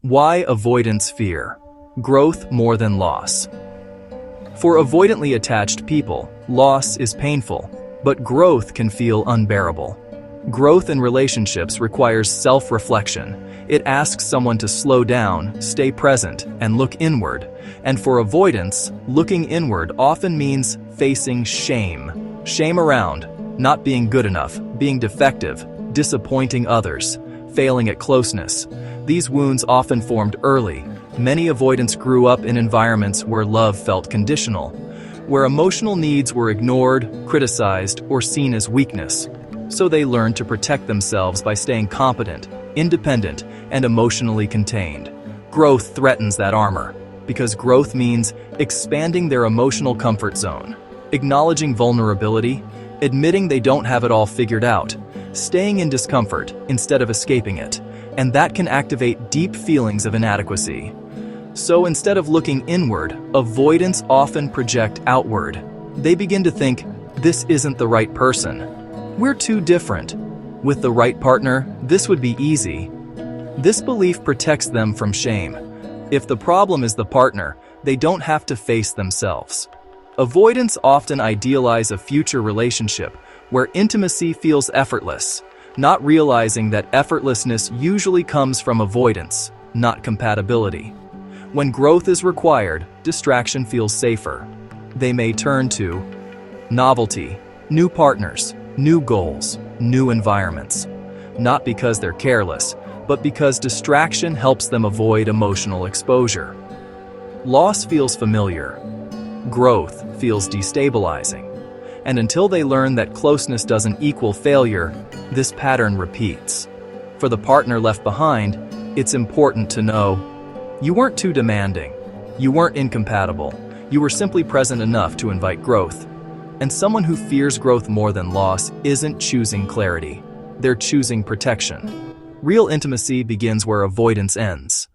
Why avoidance fear? Growth more than loss. For avoidantly attached people, loss is painful, but growth can feel unbearable. Growth in relationships requires self-reflection. It asks someone to slow down, stay present, and look inward. And for avoidance, looking inward often means facing shame. Shame around not being good enough, being defective, disappointing others, failing at closeness. These wounds often formed early. Many avoidants grew up in environments where love felt conditional, where emotional needs were ignored, criticized, or seen as weakness. So they learned to protect themselves by staying competent, independent, and emotionally contained. Growth threatens that armor, because growth means expanding their emotional comfort zone, acknowledging vulnerability, admitting they don't have it all figured out, staying in discomfort instead of escaping it, and that can activate deep feelings of inadequacy. So instead of looking inward, avoidants often project outward. They begin to think, this isn't the right person. We're too different. With the right partner, this would be easy. This belief protects them from shame. If the problem is the partner, they don't have to face themselves. Avoidants often idealize a future relationship where intimacy feels effortless, not realizing that effortlessness usually comes from avoidance, not compatibility. When growth is required, distraction feels safer. They may turn to novelty, new partners, new goals, new environments. Not because they're careless, but because distraction helps them avoid emotional exposure. Loss feels familiar. Growth feels destabilizing. And until they learn that closeness doesn't equal failure, this pattern repeats. For the partner left behind, it's important to know, you weren't too demanding. You weren't incompatible. You were simply present enough to invite growth. And someone who fears growth more than loss isn't choosing clarity. They're choosing protection. Real intimacy begins where avoidance ends.